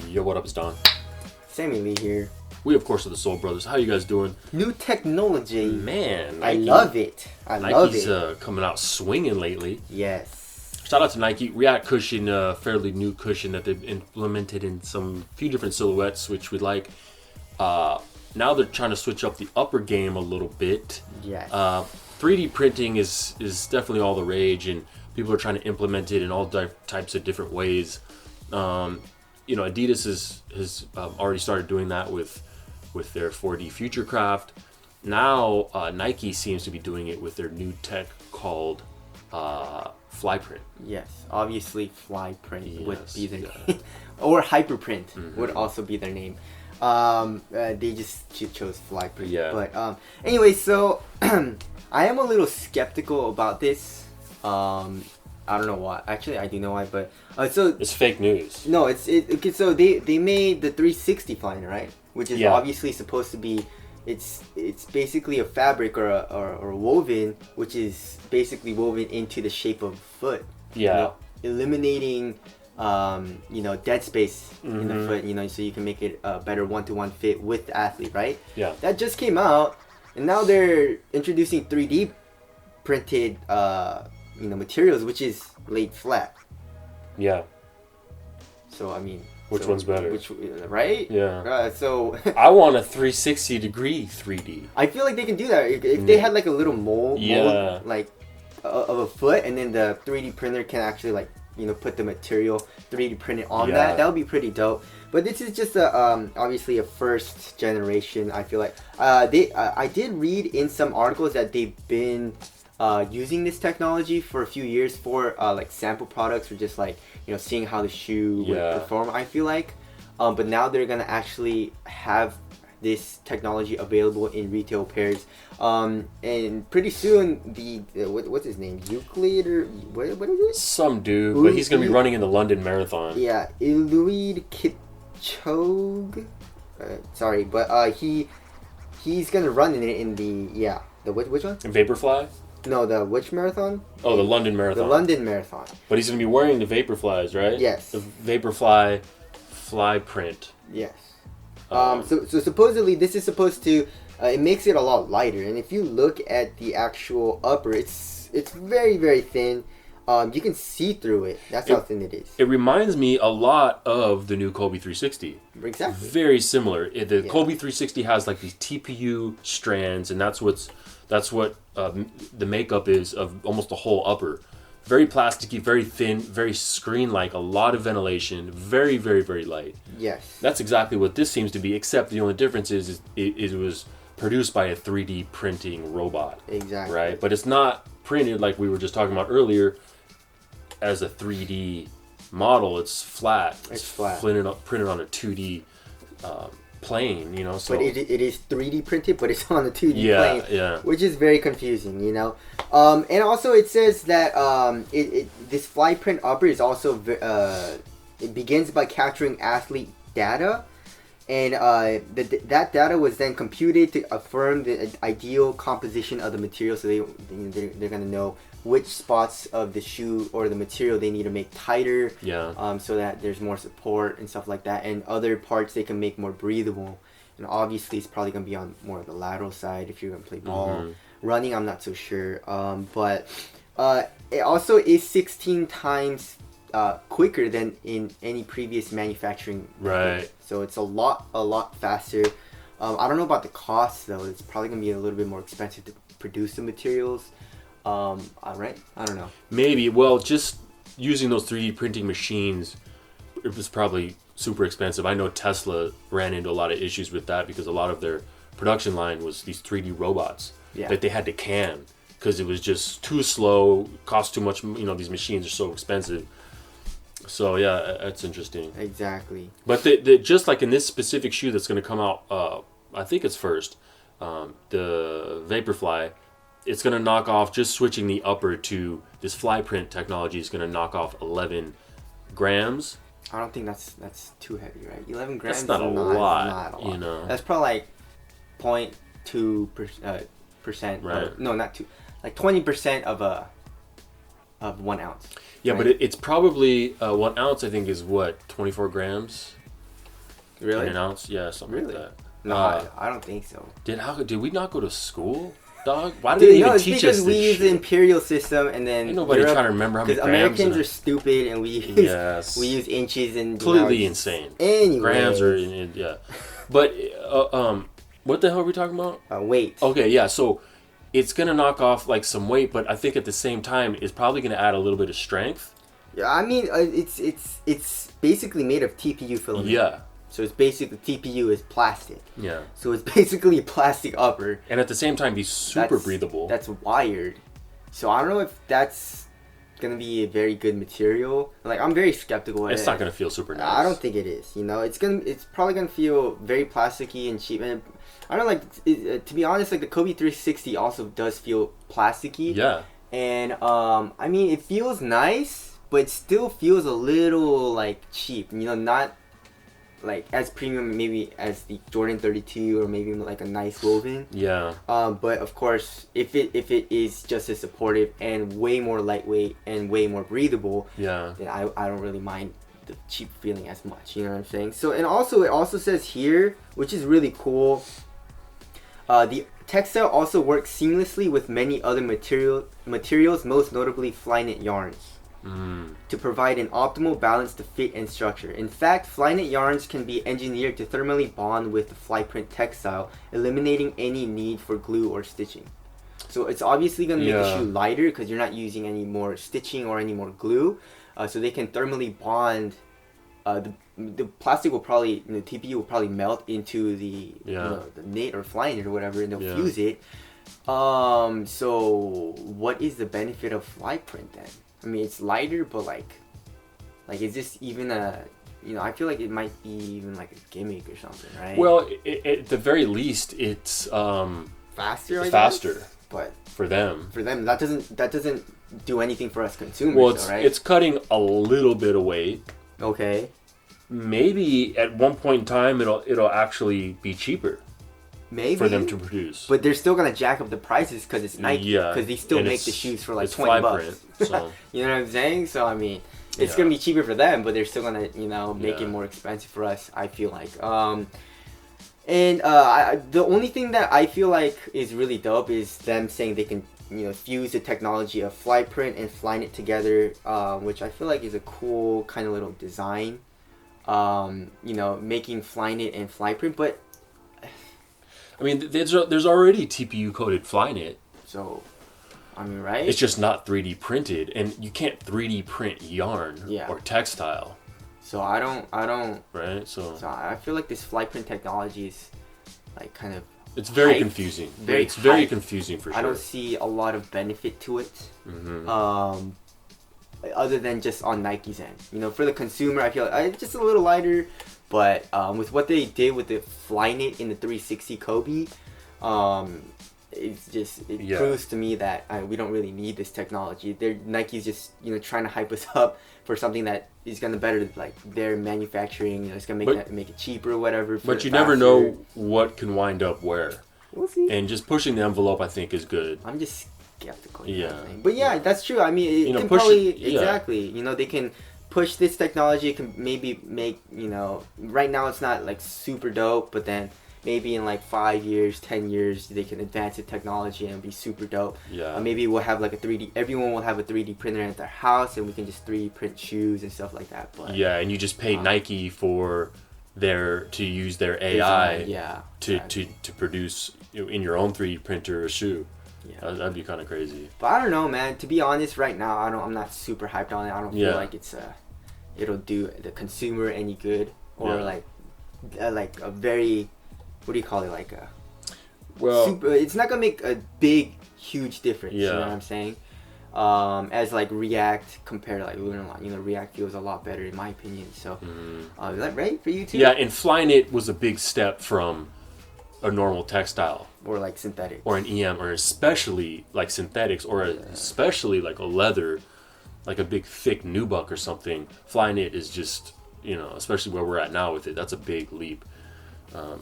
Yo, what up, it's Don. Sammy Lee here. We, of course, are the Soul Brothers. How you guys doing? New technology. Man, I love it. Nike's coming out swinging lately. Yes. Shout out to Nike. React Cushion, fairly new cushion that they've implemented in some few different silhouettes, which we like. Now they're trying to switch up the upper game a little bit. Yes. 3D printing is definitely all the rage, and people are trying to implement it in all types of different ways. Adidas has already started doing that with their 4D Futurecraft. Now Nike seems to be doing it with their new tech called Flyprint. Yes, obviously Flyprint would be their name. Or Hyperprint would also be their name. They just chose Flyprint. Yeah. But anyway, so I am a little skeptical about this. I don't know why. Actually, I do know why, but so it's fake news. No, okay. So they made the 360 Flyknit, right? Which is obviously supposed to be, it's basically a fabric or a woven, which is basically woven into the shape of a foot. Yeah. Eliminating dead space in the foot. So you can make it a better one-to-one fit with the athlete, right? Yeah. That just came out, and now they're introducing 3D printed materials, which is laid flat. Yeah. So I mean, which one's better? Right? Yeah. So I want a 360-degree 3D. I feel like they can do that if they had like a little mold like of a foot, and then the 3D printer can actually put the material 3D printed on that. That would be pretty dope. But this is just obviously a first generation. I feel like I did read in some articles that they've been using this technology for a few years for sample products, or just seeing how the shoe would perform, I feel like. But now they're gonna actually have this technology available in retail pairs, and pretty soon what's his name, Euclid, or what is it? Some dude, but he's gonna be running in the London Marathon. Yeah, Eliud Kipchoge. Sorry, but he's gonna run in it in the which one? Vaporfly. No, the which marathon? Oh, the London Marathon. The London Marathon. But he's going to be wearing the Vaporflies, right? Yes. The Vaporfly Flyprint. Yes. So supposedly this is supposed to, it makes it a lot lighter. And if you look at the actual upper, it's very, very thin. You can see through it. That's how thin it is. It reminds me a lot of the new Kobe 360. Exactly. Very similar. The Kobe 360 has these TPU strands, and that's what the makeup is of almost the whole upper. Very plasticky, very thin, very screen-like, a lot of ventilation, very, very, very light. Yes. That's exactly what this seems to be, except the only difference is it was produced by a 3D printing robot. Exactly. Right? But it's not printed like we were just talking about earlier as a 3D model. It's flat. It's flat. Printed on a 2D plane, So but it is 3D printed, but it's on a 2D plane. Yeah. Which is very confusing, And also it says that this Flyprint upper is also it begins by capturing athlete data, and that data was then computed to affirm the ideal composition of the material. So they're gonna know which spots of the shoe or the material they need to make tighter, so that there's more support and stuff like that, and other parts they can make more breathable. And obviously it's probably going to be on more of the lateral side if you're going to play ball. Running, I'm not so sure, but it also is 16 times quicker than in any previous manufacturing method. Right. So it's a lot faster. I don't know about the cost though. It's probably going to be a little bit more expensive to produce the materials. Right? I don't know. Maybe. Well, just using those 3D printing machines, it was probably super expensive. I know Tesla ran into a lot of issues with that because a lot of their production line was these 3D robots that they had to can because it was just too slow, cost too much. These machines are so expensive. So yeah, that's interesting. Exactly. But just like in this specific shoe that's going to come out, I think it's first, the Vaporfly. It's going to knock off, just switching the upper to this Flyprint technology is going to knock off 11 grams. I don't think that's too heavy, right? 11 grams that's not, is a lot, not a lot. You know. That's probably 0.2%. Right. No, not 2. 20% of 1 ounce. Yeah, right? but it's probably 1 ounce, I think, is what, 24 grams? Really? In an ounce, yeah, something Really? like that. No, I don't think so. Did we not go to school, dog? Why did Dude, they even no, it's teach because us we this use shit? the imperial system, and then Ain't nobody trying to remember how many because grams. Americans are stupid, and we use we use inches and completely insane. Anyway, grams are yeah, but what the hell are we talking about? Weight. Okay, yeah, so it's gonna knock off like some weight, but I think at the same time it's probably gonna add a little bit of strength. Yeah, I mean it's basically made of TPU filament. Yeah. So it's basically TPU is plastic. Yeah. So it's basically a plastic upper. And at the same time be super breathable. That's wired. So I don't know if that's gonna be a very good material. Like I'm very skeptical. It's not gonna feel super nice. I don't think it is. You know, it's probably gonna feel very plasticky and cheap. And I don't know, to be honest, like the Kobe 360 also does feel plasticky. Yeah. And I mean, it feels nice, but it still feels a little like cheap. You know, not like as premium maybe as the Jordan 32 or maybe like a nice woven. Yeah. But of course, if it is just as supportive and way more lightweight and way more breathable, yeah, then I don't really mind the cheap feeling as much. You know what I'm saying? So and also it also says here, which is really cool. The textile also works seamlessly with many other materials, most notably Flyknit yarns. To provide an optimal balance to fit and structure. In fact, Flyknit yarns can be engineered to thermally bond with the Flyprint textile, eliminating any need for glue or stitching. So it's obviously going to make the shoe lighter because you're not using any more stitching or any more glue. So they can thermally bond. The plastic will probably, the TPU will probably melt into the the knit or Flyknit or whatever, and they'll fuse it. So what is the benefit of Flyprint then? I mean, it's lighter, but like is this even a, I feel like it might be even like a gimmick or something, right? Well, at the very least, it's faster. It's faster, but for them, that doesn't do anything for us consumers. Well, right? It's cutting a little bit of weight. Okay. Maybe at one point in time, it'll actually be cheaper. Maybe for them to produce, but they're still gonna jack up the prices because it's Nike. Because they still make the shoes for like $20. So. You know what I'm saying? So I mean, it's gonna be cheaper for them, but they're still gonna make it more expensive for us. I feel like. The only thing that I feel like is really dope is them saying they can fuse the technology of Flyprint and Flyknit together, which I feel like is a cool kind of little design. Making Flyknit and Flyprint, but. I mean, there's already TPU coated Flyknit. So, I mean, right? It's just not 3D printed, and you can't 3D print yarn or textile. So I don't. Right. So I feel like this Flyprint technology is like kind of. It's very confusing. It's very confusing for sure. I don't see a lot of benefit to it. Mm-hmm. Other than just on Nike's end, for the consumer, I feel like it's just a little lighter. But with what they did with the Flyknit in the 360 Kobe, it proves to me that we don't really need this technology. Nike's just trying to hype us up for something that is gonna better like their manufacturing. It's gonna make it cheaper or whatever. But you never know what can wind up where. We'll see. And just pushing the envelope, I think, is good. I'm just skeptical. But that's true. I mean, it can probably exactly. They can. Push this technology, can maybe make, right now it's not like super dope, but then maybe in like 5 years, 10 years, they can advance the technology and be super dope. Yeah. Maybe we'll have like everyone will have a 3D printer at their house and we can just 3D print shoes and stuff like that. But yeah, and you just pay Nike for to use their AI to produce in your own 3D printer a shoe. Yeah. That'd be kind of crazy. But I don't know, man. To be honest, right now, I'm not super hyped on it. I don't feel like it'll do the consumer any good, or like a very, what do you call it? Like a super. It's not gonna make a big, huge difference. You know what I'm saying? As like React compared to like Lunar, React feels a lot better in my opinion. So, is that right for you too? Yeah, and Flyknit was a big step from a normal textile. Or like synthetic. Or an EM, or especially like synthetics, or especially like a leather, like a big thick nubuck or something. Flyknit is just, especially where we're at now with it, that's a big leap.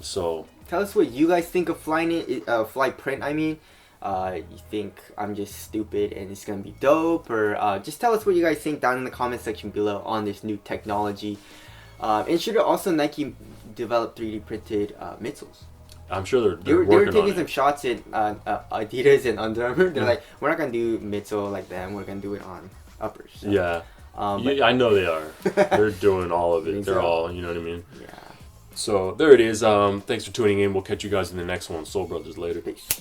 So tell us what you guys think of Flyprint. I mean, you think I'm just stupid and it's gonna be dope, or just tell us what you guys think down in the comment section below on this new technology. And should also Nike develop 3D printed midsoles? I'm sure they're They were working taking on some it. shots at Adidas and Under Armour. They're like, we're not gonna do midsole like them. We're gonna do it on uppers. So, Yeah. but, I know they are. They're doing all of it. Think They're so? all, you know what I mean? yeah. So there it is. Thanks for tuning in. We'll catch you guys in the next one. Soul Brothers later. Peace.